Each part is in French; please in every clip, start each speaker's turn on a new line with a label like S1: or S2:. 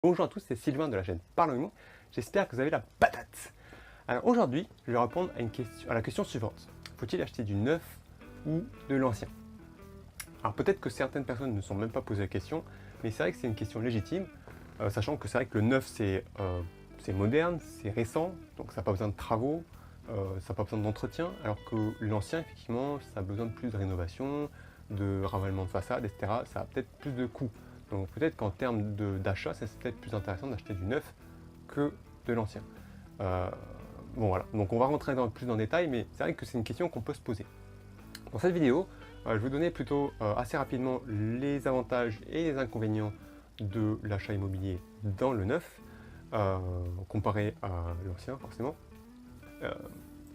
S1: Bonjour à tous, c'est Sylvain de la chaîne Parlons-nous. J'espère que vous avez la patate. Alors aujourd'hui, je vais répondre à la question suivante. Faut-il acheter du neuf ou de l'ancien? Alors peut-être que certaines personnes ne se sont même pas posé la question, mais c'est vrai que c'est une question légitime, sachant que c'est vrai que le neuf c'est moderne, c'est récent, donc ça n'a pas besoin de travaux, ça n'a pas besoin d'entretien, alors que l'ancien effectivement ça a besoin de plus de rénovation, de ravalement de façade, etc. Ça a peut-être plus de coûts. Donc peut-être qu'en termes d'achat, c'est peut-être plus intéressant d'acheter du neuf que de l'ancien. Bon voilà, donc on va rentrer plus dans le détail, mais c'est vrai que c'est une question qu'on peut se poser. Dans cette vidéo, je vais vous donner plutôt assez rapidement les avantages et les inconvénients de l'achat immobilier dans le neuf, comparé à l'ancien forcément.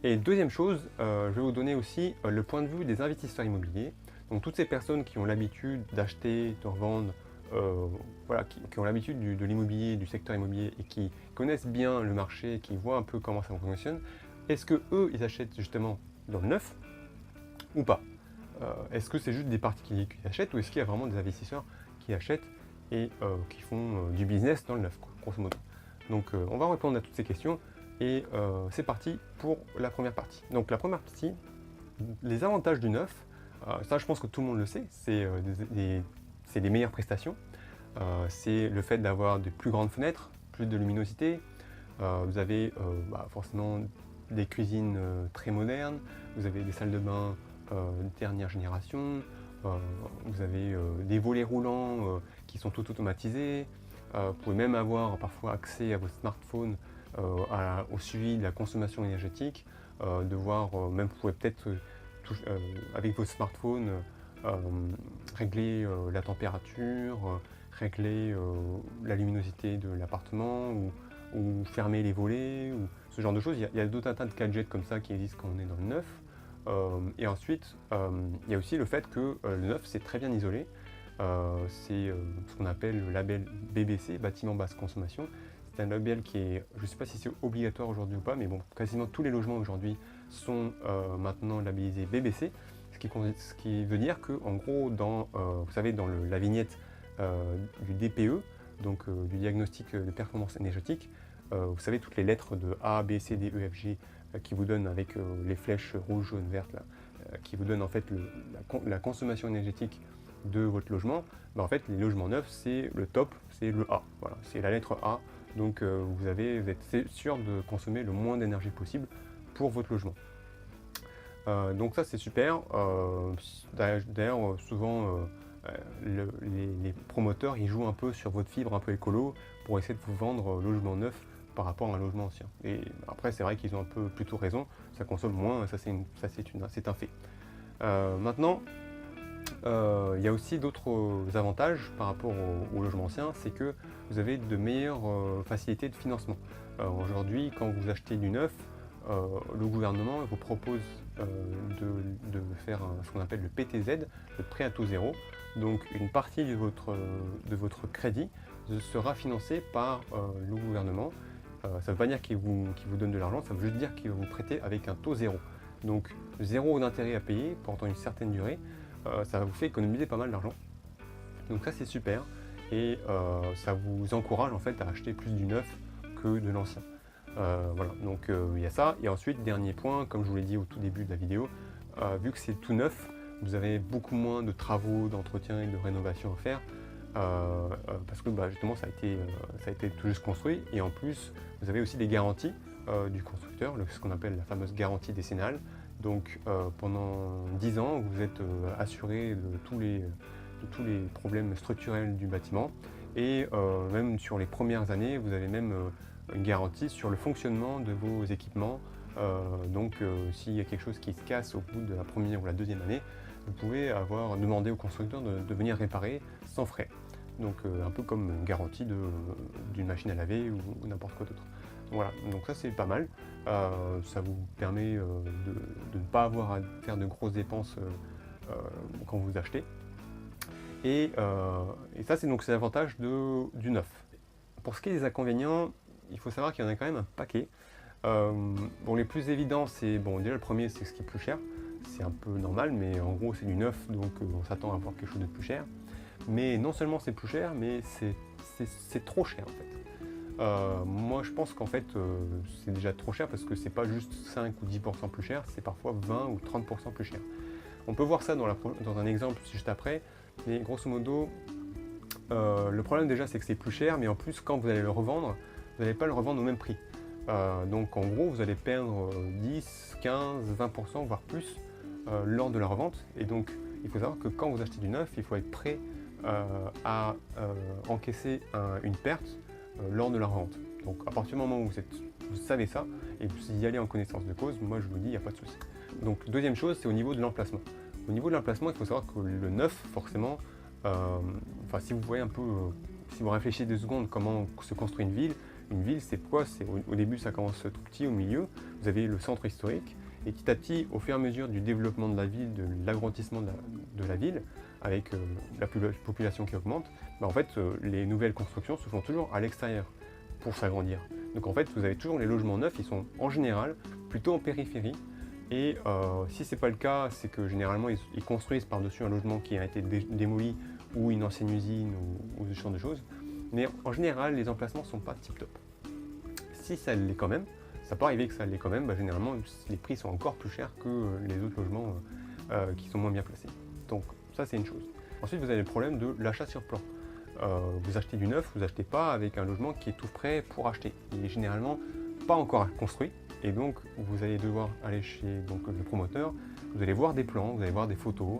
S1: Et deuxième chose, je vais vous donner aussi le point de vue des investisseurs immobiliers. Donc toutes ces personnes qui ont l'habitude d'acheter, de revendre, voilà, qui ont l'habitude de l'immobilier, du secteur immobilier et qui connaissent bien le marché, qui voient un peu comment ça fonctionne, est-ce que eux ils achètent justement dans le neuf ou pas? Est-ce que c'est juste des particuliers qui achètent ou est-ce qu'il y a vraiment des investisseurs qui achètent et qui font du business dans le neuf, quoi, grosso modo? Donc on va répondre à toutes ces questions et c'est parti pour la première partie. Donc la première partie, les avantages du neuf, ça je pense que tout le monde le sait, c'est des meilleures prestations, c'est le fait d'avoir de plus grandes fenêtres, plus de luminosité, vous avez forcément des cuisines très modernes, vous avez des salles de bain dernière génération, vous avez des volets roulants qui sont tout automatisés, vous pouvez même avoir parfois accès à votre smartphone au suivi de la consommation énergétique, de voir, même vous pouvez peut-être avec votre smartphone régler la température, régler la luminosité de l'appartement ou fermer les volets, ou ce genre de choses. Il y a d'autres tas de gadgets comme ça qui existent quand on est dans le neuf. Et ensuite, il y a aussi le fait que le neuf c'est très bien isolé. C'est ce qu'on appelle le label BBC, bâtiment basse consommation. C'est un label qui est, je ne sais pas si c'est obligatoire aujourd'hui ou pas, mais bon, quasiment tous les logements aujourd'hui sont maintenant labellisés BBC, ce qui veut dire que, en gros, vous savez, dans la vignette du DPE, donc du diagnostic de performance énergétique, vous savez, toutes les lettres de A, B, C, D, E, F, G qui vous donnent avec les flèches rouges, jaunes, vertes, là, qui vous donnent en fait la consommation énergétique de votre logement. En fait, les logements neufs, c'est le top, c'est le A. Voilà, c'est la lettre A. Donc vous êtes sûr de consommer le moins d'énergie possible pour votre logement. Donc ça c'est super. D'ailleurs souvent les promoteurs ils jouent un peu sur votre fibre un peu écolo pour essayer de vous vendre logement neuf par rapport à un logement ancien. Et après c'est vrai qu'ils ont un peu plutôt raison, ça consomme moins, ça c'est un fait. Maintenant, il y a aussi d'autres avantages par rapport au logement ancien, c'est que vous avez de meilleures facilités de financement. Aujourd'hui, quand vous achetez du neuf, le gouvernement vous propose de faire ce qu'on appelle le PTZ, le prêt à taux zéro. Donc une partie de votre crédit sera financée par le gouvernement. Ça ne veut pas dire qu'il vous donne de l'argent, ça veut juste dire qu'il va vous prêter avec un taux zéro. Donc zéro d'intérêt à payer pendant une certaine durée. Ça vous fait économiser pas mal d'argent. Donc ça c'est super et ça vous encourage en fait à acheter plus du neuf que de l'ancien. Voilà, donc il y a ça. Et ensuite, dernier point, comme je vous l'ai dit au tout début de la vidéo, vu que c'est tout neuf, vous avez beaucoup moins de travaux, d'entretien et de rénovation à faire. Parce que justement ça a été tout juste construit et en plus vous avez aussi des garanties du constructeur, ce qu'on appelle la fameuse garantie décennale. Donc pendant 10 ans vous êtes assuré de tous les problèmes structurels du bâtiment et même sur les premières années vous avez même une garantie sur le fonctionnement de vos équipements. Donc s'il y a quelque chose qui se casse au bout de la première ou la deuxième année, vous pouvez demander au constructeur de venir réparer sans frais. Donc un peu comme une garantie d'une machine à laver ou n'importe quoi d'autre. Voilà, donc ça c'est pas mal. Ça vous permet de ne pas avoir à faire de grosses dépenses quand vous achetez. Et ça c'est donc l'avantage du neuf. Pour ce qui est des inconvénients, il faut savoir qu'il y en a quand même un paquet. Bon, les plus évidents, c'est déjà le premier, c'est ce qui est plus cher. C'est un peu normal, mais en gros c'est du neuf, donc on s'attend à avoir quelque chose de plus cher. Mais non seulement c'est plus cher, mais c'est trop cher en fait. Moi je pense qu'en fait c'est déjà trop cher parce que c'est pas juste 5 ou 10% plus cher, c'est parfois 20 ou 30% plus cher. On peut voir ça dans un exemple juste après, mais grosso modo, le problème déjà c'est que c'est plus cher, mais en plus quand vous allez le revendre, vous n'allez pas le revendre au même prix. Donc en gros vous allez perdre 10, 15, 20% voire plus lors de la revente, et donc il faut savoir que quand vous achetez du neuf, il faut être prêt à encaisser une perte lors de la revente. Donc à partir du moment où vous savez ça et vous y allez en connaissance de cause, moi je vous dis, il n'y a pas de souci. Donc deuxième chose, c'est au niveau de l'emplacement. Au niveau de l'emplacement, il faut savoir que le neuf, forcément, si vous voyez un peu, si vous réfléchissez 2 secondes comment se construit une ville c'est quoi? Au début ça commence tout petit, au milieu, vous avez le centre historique, et petit à petit, au fur et à mesure du développement de la ville, de l'agrandissement de la ville, avec la population qui augmente, en fait, les nouvelles constructions se font toujours à l'extérieur pour s'agrandir. Donc en fait, vous avez toujours les logements neufs, ils sont en général plutôt en périphérie. Et si ce n'est pas le cas, c'est que généralement ils construisent par-dessus un logement qui a été démoli ou une ancienne usine ou ce genre de choses. Mais en général, les emplacements ne sont pas tip-top. Si ça l'est quand même, ça peut arriver que ça l'est quand même, généralement les prix sont encore plus chers que les autres logements qui sont moins bien placés. Donc ça c'est une chose. Ensuite vous avez le problème de l'achat sur plan. Vous achetez du neuf, vous n'achetez pas avec un logement qui est tout prêt pour acheter. Il est généralement pas encore construit, et donc vous allez devoir aller chez le promoteur, vous allez voir des plans, vous allez voir des photos.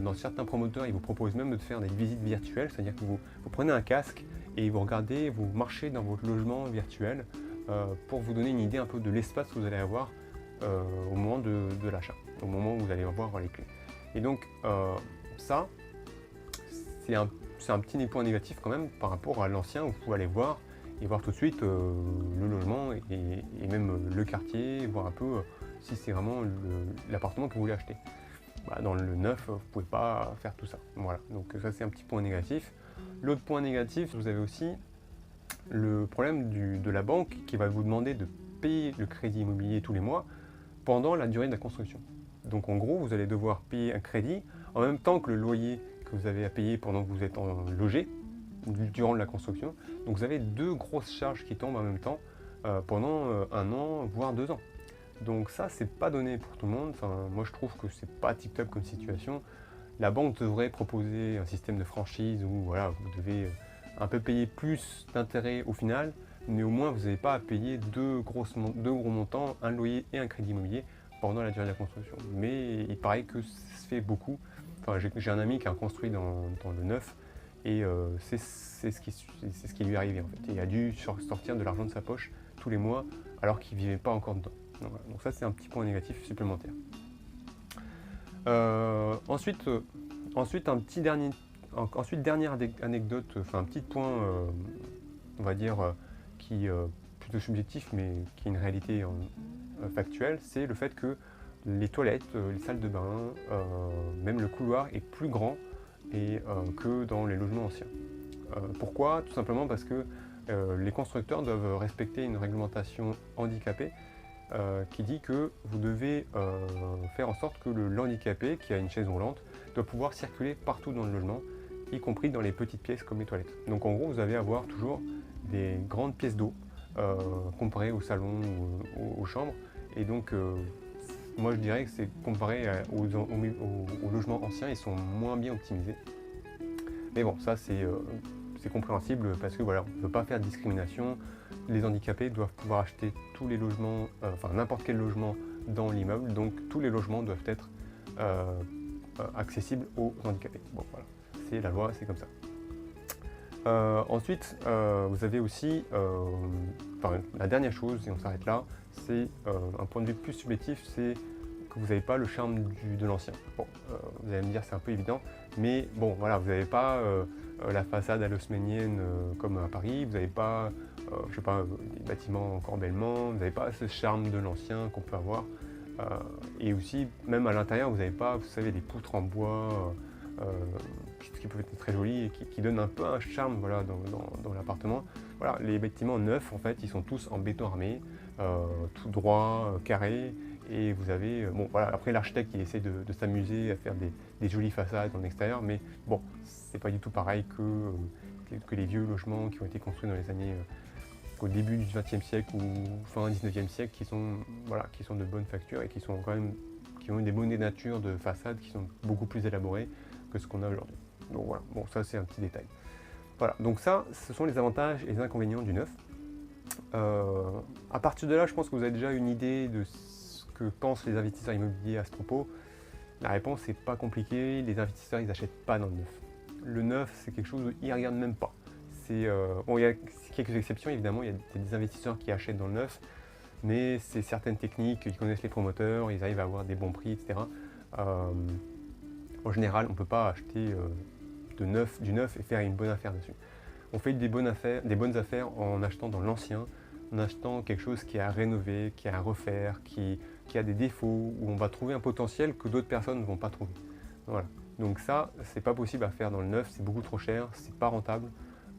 S1: Dans certains promoteurs, ils vous proposent même de faire des visites virtuelles, c'est-à-dire que vous prenez un casque et vous regardez, vous marchez dans votre logement virtuel pour vous donner une idée un peu de l'espace que vous allez avoir au moment de l'achat, au moment où vous allez avoir les clés. Et donc ça, c'est un petit point négatif quand même par rapport à l'ancien, où vous pouvez aller voir et voir tout de suite le logement et même le quartier, voir un peu si c'est vraiment l'appartement que vous voulez acheter. Dans le neuf, vous ne pouvez pas faire tout ça. Voilà, donc ça c'est un petit point négatif. L'autre point négatif, vous avez aussi le problème de la banque qui va vous demander de payer le crédit immobilier tous les mois pendant la durée de la construction. Donc en gros, vous allez devoir payer un crédit en même temps que le loyer que vous avez à payer pendant que vous êtes logé durant la construction. Donc vous avez 2 grosses charges qui tombent en même temps pendant 1 an, voire 2 ans. Donc ça, c'est pas donné pour tout le monde. Moi je trouve que c'est pas tip-top comme situation. La banque devrait proposer un système de franchise où voilà, vous devez un peu payer plus d'intérêt au final, mais au moins vous n'avez pas à payer 2 gros montants, un loyer et un crédit immobilier pendant la durée de la construction. Mais il paraît que ça se fait beaucoup. J'ai un ami qui a construit dans le neuf, et c'est ce qui lui est arrivé en fait. Il a dû sortir de l'argent de sa poche tous les mois alors qu'il ne vivait pas encore dedans. Donc ça c'est un petit point négatif supplémentaire. Ensuite, dernière anecdote, un petit point, on va dire, qui est plutôt subjectif, mais qui est une réalité factuelle, c'est le fait que les toilettes, les salles de bain, même le couloir est plus grand que dans les logements anciens. Pourquoi? Tout simplement parce que les constructeurs doivent respecter une réglementation handicapée qui dit que vous devez faire en sorte que le handicapé qui a une chaise roulante doit pouvoir circuler partout dans le logement, y compris dans les petites pièces comme les toilettes. Donc en gros, vous allez avoir toujours des grandes pièces d'eau comparées au salon ou aux chambres. Et donc moi je dirais que c'est comparé aux logements anciens, ils sont moins bien optimisés. Mais bon, ça c'est compréhensible parce que voilà, on ne peut pas faire de discrimination. Les handicapés doivent pouvoir acheter tous les logements, n'importe quel logement dans l'immeuble, donc tous les logements doivent être accessibles aux handicapés. Bon voilà, c'est la loi, c'est comme ça. Ensuite, vous avez aussi, la dernière chose, et on s'arrête là, c'est un point de vue plus subjectif, c'est que vous n'avez pas le charme de l'ancien. Bon, vous allez me dire c'est un peu évident, mais bon voilà, vous n'avez pas la façade à l'haussmannienne comme à Paris, vous n'avez pas, je sais pas, des bâtiments encore bellement, vous n'avez pas ce charme de l'ancien qu'on peut avoir. Et aussi, même à l'intérieur, vous n'avez pas, vous savez, des poutres en bois qui peuvent être très jolies et qui donnent un peu un charme voilà, dans l'appartement. Voilà, les bâtiments neufs, en fait, ils sont tous en béton armé, tout droit, carré. Et vous avez, bon voilà, après l'architecte il essaie de s'amuser à faire des jolies façades en extérieur, mais bon, c'est pas du tout pareil que que les vieux logements qui ont été construits dans les années au début du XXe siècle ou fin XIXe siècle qui sont de bonne facture et qui ont eu des bonnes natures de façade qui sont beaucoup plus élaborées que ce qu'on a aujourd'hui. Donc voilà, bon ça c'est un petit détail. Voilà, donc ça, ce sont les avantages et les inconvénients du neuf. À partir de là, je pense que vous avez déjà une idée de ce que pensent les investisseurs immobiliers à ce propos. La réponse n'est pas compliquée, les investisseurs ils n'achètent pas dans le neuf. Le neuf, c'est quelque chose où ils ne regardent même pas. Bon, il y a quelques exceptions, évidemment, il y a des investisseurs qui achètent dans le neuf, mais c'est certaines techniques, ils connaissent les promoteurs, ils arrivent à avoir des bons prix, etc. En général, on ne peut pas acheter du neuf et faire une bonne affaire dessus. On fait des bonnes affaires en achetant dans l'ancien, en achetant quelque chose qui est à rénover, qui est à refaire, qui a des défauts, où on va trouver un potentiel que d'autres personnes ne vont pas trouver. Voilà. Donc ça, c'est pas possible à faire dans le neuf, c'est beaucoup trop cher, c'est pas rentable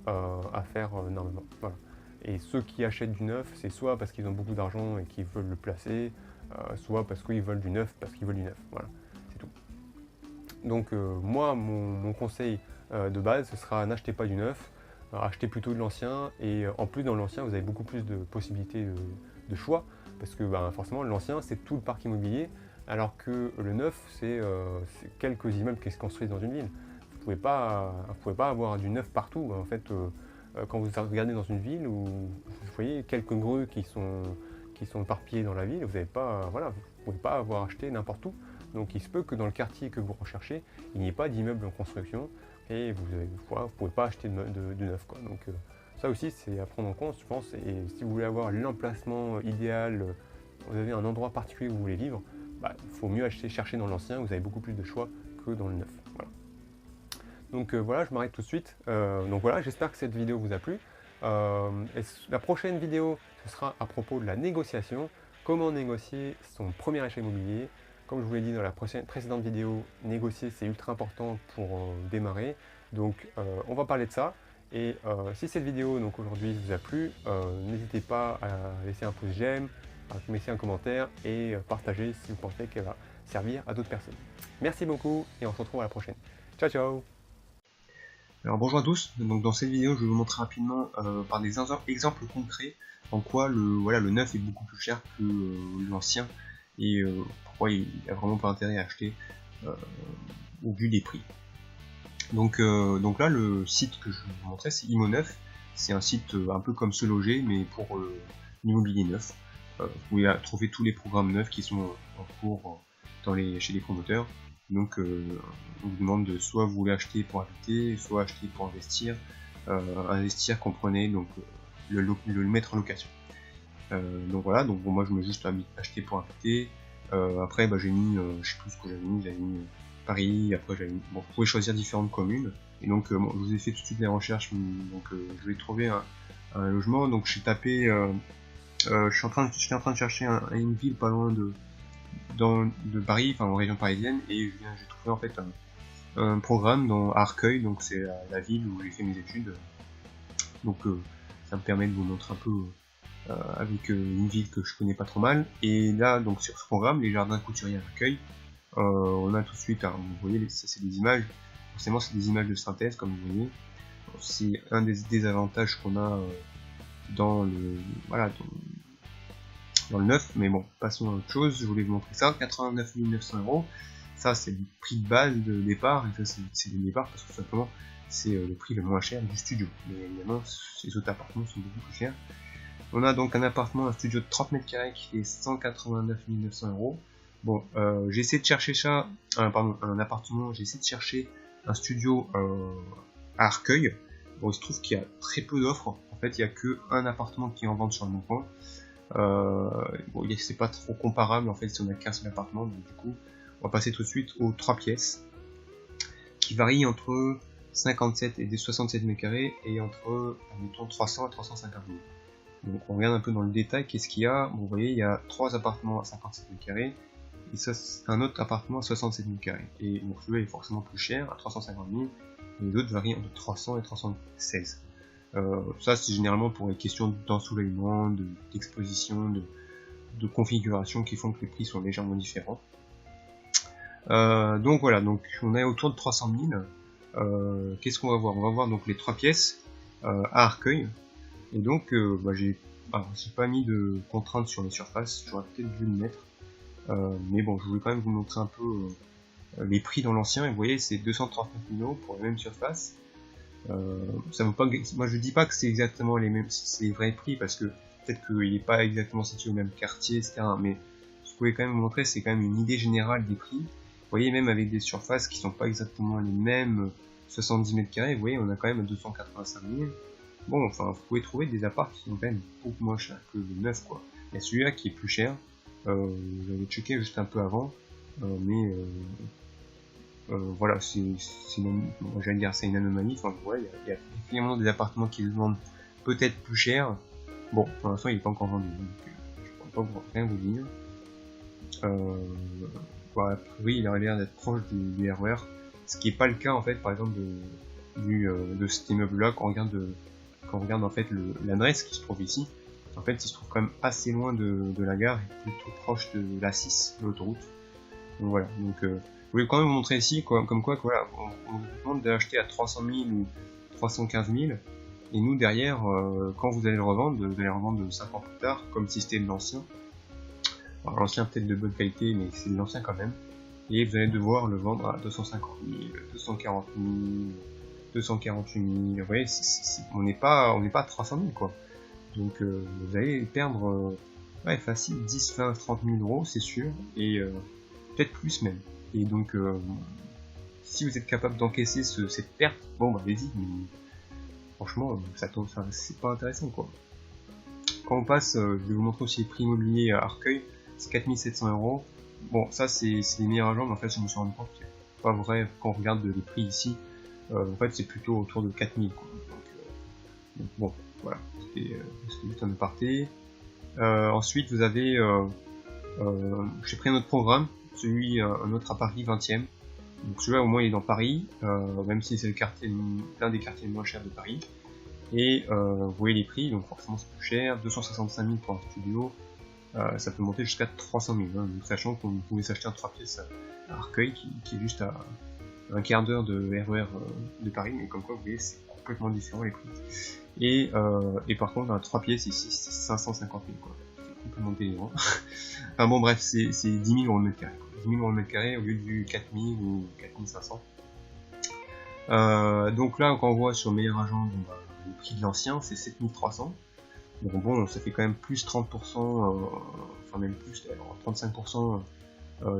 S1: à faire normalement. Voilà. Et ceux qui achètent du neuf, c'est soit parce qu'ils ont beaucoup d'argent et qu'ils veulent le placer, soit parce qu'ils veulent du neuf, Voilà, c'est tout. Donc moi, mon conseil de base, ce sera n'achetez pas du neuf, achetez plutôt de l'ancien, et en plus dans l'ancien, vous avez beaucoup plus de possibilités de choix, parce que forcément l'ancien, c'est tout le parc immobilier, alors que le neuf, c'est quelques immeubles qui se construisent dans une ville. Vous ne pouvez pas avoir du neuf partout. En fait, quand vous regardez dans une ville où vous voyez quelques grues qui sont éparpillées dans la ville, vous ne pouvez pas avoir acheté n'importe où. Donc il se peut que dans le quartier que vous recherchez, il n'y ait pas d'immeuble en construction et vous ne pouvez pas acheter de neuf, quoi. Donc ça aussi, c'est à prendre en compte, je pense. Et si vous voulez avoir l'emplacement idéal, vous avez un endroit particulier où vous voulez vivre, il faut mieux chercher dans l'ancien, vous avez beaucoup plus de choix que dans le neuf. Voilà. Donc voilà, je m'arrête tout de suite. Donc voilà, j'espère que cette vidéo vous a plu. La prochaine vidéo, ce sera à propos de la négociation. Comment négocier son premier achat immobilier. Comme je vous l'ai dit dans la précédente vidéo, négocier c'est ultra important pour démarrer. Donc on va parler de ça. Et si cette vidéo donc aujourd'hui vous a plu, n'hésitez pas à laisser un pouce j'aime, à laisser un commentaire et partager si vous pensez qu'elle va servir à d'autres personnes. Merci beaucoup et on se retrouve à la prochaine. Ciao ciao.
S2: Alors bonjour à tous, donc dans cette vidéo je vais vous montrer rapidement par des exemples concrets en quoi le neuf est beaucoup plus cher que l'ancien et pourquoi il n'y a vraiment pas intérêt à acheter au vu des prix. Donc là le site que je vais vous montrer c'est Imo9, c'est un site un peu comme Se Loger mais pour l'immobilier neuf. Vous pouvez trouver tous les programmes neufs qui sont en cours chez les promoteurs. Donc on vous demande de soit vous voulez acheter pour habiter, soit acheter pour investir. Investir comprenez donc le mettre en location. Donc voilà, donc bon, moi je mets juste acheter pour habiter. Après j'ai mis, je sais plus ce que j'avais mis Paris, après j'avais mis, bon vous pouvez choisir différentes communes. Et donc bon, je vous ai fait tout de suite les recherches, donc je vais trouver un logement, donc j'ai tapé, j'étais en train de chercher une ville pas loin de Paris, enfin en région parisienne, et j'ai trouvé en fait un programme à Arcueil, donc c'est la ville où j'ai fait mes études. Donc ça me permet de vous montrer un peu avec une ville que je connais pas trop mal. Et là donc sur ce programme, les jardins couturiers à Arcueil, on a tout de suite, vous voyez, ça c'est des images, forcément c'est des images de synthèse comme vous voyez. C'est un des désavantages qu'on a dans le neuf, mais bon, passons à autre chose. Je voulais vous montrer ça, 89 900 €, ça c'est le prix de base de départ, et ça c'est le départ parce que tout simplement c'est le prix le moins cher du studio, mais évidemment ces autres appartements sont beaucoup plus chers. On a donc un studio de 30 mètres carrés qui fait 189 900 €. Bon, j'ai essayé de chercher ça, un appartement, j'ai essayé de chercher un studio à Arcueil. Bon, il se trouve qu'il y a très peu d'offres, en fait il n'y a que un appartement qui est en vente sur le Bon Coin. Bon, c'est pas trop comparable en fait si on a qu'un seul appartement, donc du coup on va passer tout de suite aux 3 pièces qui varient entre 57 et 67 mètres carrés et entre mettons 300 et 350 000. Donc on regarde un peu dans le détail qu'est-ce qu'il y a. Bon, vous voyez il y a 3 appartements à 57 mètres carrés et ça c'est un autre appartement à 67 mètres carrés, et donc celui-là est forcément plus cher à 350 000 et les autres varient entre 300 et 316. Ça c'est généralement pour les questions d'ensoleillement, d'exposition, de configuration qui font que les prix sont légèrement différents. Donc voilà, donc on est autour de 300 000. qu'est-ce qu'on va voir? On va voir donc les 3 pièces à Arcueil. Et donc j'ai pas mis de contraintes sur les surfaces, j'aurais peut-être dû le mettre. Mais bon, je voulais quand même vous montrer un peu les prix dans l'ancien. Et vous voyez, c'est 239 000 € pour la même surface. Ça vaut pas, moi je dis pas que c'est exactement les mêmes, c'est les vrais prix, parce que peut-être qu'il n'est pas exactement situé au même quartier, etc. Mais je voulais quand même vous montrer, c'est quand même une idée générale des prix. Vous voyez, même avec des surfaces qui sont pas exactement les mêmes, 70 mètres carrés, vous voyez, on a quand même 285 000. Bon, enfin, vous pouvez trouver des apparts qui sont quand même beaucoup moins chers que le neuf, quoi. Il y a celui-là qui est plus cher, j'avais checké juste un peu avant, mais voilà, j'allais dire c'est une anomalie. Enfin, ouais, il y a finalement des appartements qui se vendent peut-être plus cher. Bon, pour l'instant, il n'est pas encore vendu, donc je ne pourrais pas rien vous dire. A priori, il a l'air d'être proche du RER, ce qui n'est pas le cas en fait, par exemple, de cet immeuble-là. Quand on regarde en fait l'adresse qui se trouve ici, en fait, il se trouve quand même assez loin de la gare, et plutôt proche de la 6, de l'autoroute. Donc voilà. Donc je voulais quand même vous montrer ici, comme quoi, voilà, on vous demande d'acheter à 300 000 ou 315 000, et nous derrière, quand vous allez le revendre, vous allez le revendre 5 ans plus tard, comme si c'était de l'ancien. Alors l'ancien peut-être de bonne qualité, mais c'est de l'ancien quand même. Et vous allez devoir le vendre à 250 000, 240 000, 248 000. Vous voyez, on n'est pas à 300 000 quoi. Donc vous allez perdre facile 10, 20, 30 000 €, c'est sûr, et peut-être plus même. Et donc, si vous êtes capable d'encaisser cette perte, bon, bah, allez-y, mais franchement, c'est pas intéressant, quoi. Quand on passe, je vais vous montrer aussi les prix immobiliers à Arcueil, c'est 4 700 €. Bon, ça, c'est les meilleurs agents, mais en fait, je me suis rendu compte que c'est pas vrai quand on regarde les prix ici. En fait, c'est plutôt autour de 4 000, quoi. Donc, bon, voilà, c'était juste un aparté. Ensuite, vous avez, j'ai pris un autre programme, un autre à Paris 20e. Donc celui-là au moins il est dans Paris, même si c'est l'un des quartiers les moins chers de Paris. Et vous voyez les prix, donc forcément c'est plus cher, 265 000 pour un studio, ça peut monter jusqu'à 300 000, hein, donc sachant qu'on pouvait s'acheter un 3 pièces à Arcueil qui est juste à un quart d'heure de RER de Paris, mais comme quoi vous voyez c'est complètement différent les prix. Et par contre un 3 pièces ici c'est 550 000 quoi, c'est complètement délirant. Enfin bon bref, c'est 10 000 € le mètre carré. 10 000 € le mètre carré au lieu du 4 000 ou 4 500. Donc là, quand on voit sur Meilleur Agent, le prix de l'ancien, c'est 7 300. Donc bon, ça fait quand même plus 30%, enfin même plus, alors 35%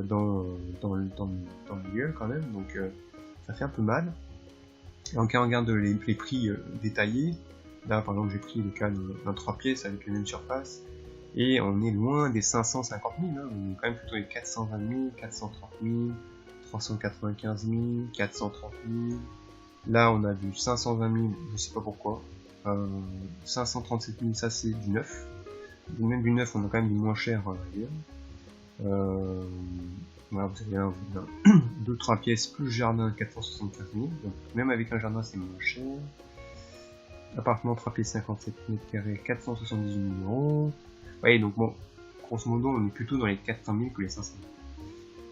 S2: dans le milieu quand même, donc ça fait un peu mal. Et quand on regarde les prix détaillés, là par exemple j'ai pris le cas d'un 3 pièces avec les mêmes surfaces, et on est loin des 550 000, hein. On est quand même plutôt les 420 000, 430 000, 395 000, 430 000. Là, on a du 520 000, je sais pas pourquoi. 537 000, ça c'est du neuf. Même du neuf, on a quand même du moins cher ailleurs. Voilà, vous avez 2-3 pièces plus jardin, 475 000. Donc, même avec un jardin, c'est moins cher. Appartement 3 pièces 57 mètres carrés, 478 000 €. Ouais, donc bon, grosso modo, on est plutôt dans les 400 000 que les 500 000.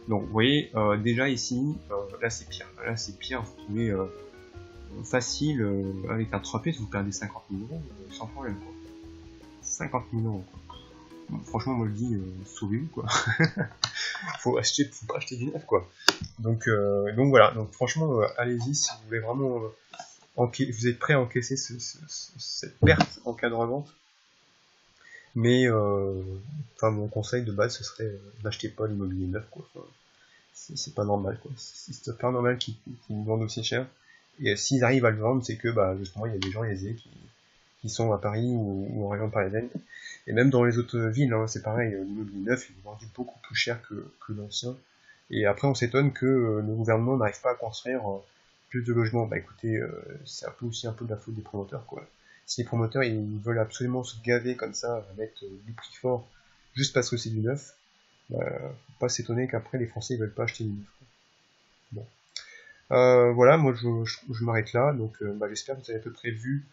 S2: Donc, vous voyez, déjà ici, là c'est pire. Là c'est pire, vous trouvez facile, avec un 3 pièces, vous perdez 50 000 € sans problème, quoi. 50 000 € quoi. Bon, franchement, moi je dis, sauvez-vous, quoi. faut pas acheter du neuf, quoi. Donc voilà, donc franchement, allez-y si vous voulez vraiment, vous êtes prêt à encaisser cette perte en cas de revente. Mais mon conseil de base ce serait n'achetez pas l'immobilier neuf quoi. Enfin, c'est pas normal quoi. C'est pas normal qu'ils vous vendent aussi cher. Et s'ils arrivent à le vendre, c'est que justement il y a des gens aisés qui sont à Paris ou en région parisienne. Et même dans les autres villes, hein, c'est pareil, l'immobilier neuf il est vendu beaucoup plus cher que l'ancien. Et après on s'étonne que le gouvernement n'arrive pas à construire plus de logements. Bah écoutez, c'est un peu aussi un peu de la faute des promoteurs quoi. Si les promoteurs ils veulent absolument se gaver comme ça, mettre du prix fort juste parce que c'est du neuf, faut pas s'étonner qu'après les Français ils veulent pas acheter du neuf. Bon. Voilà, moi je m'arrête là, donc j'espère que vous avez à peu près vu.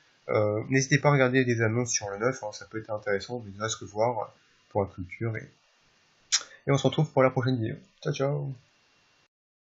S2: N'hésitez pas à regarder des annonces sur le neuf, hein, ça peut être intéressant, vous ne ce que voir pour la culture. Et on se retrouve pour la prochaine vidéo. Ciao ciao.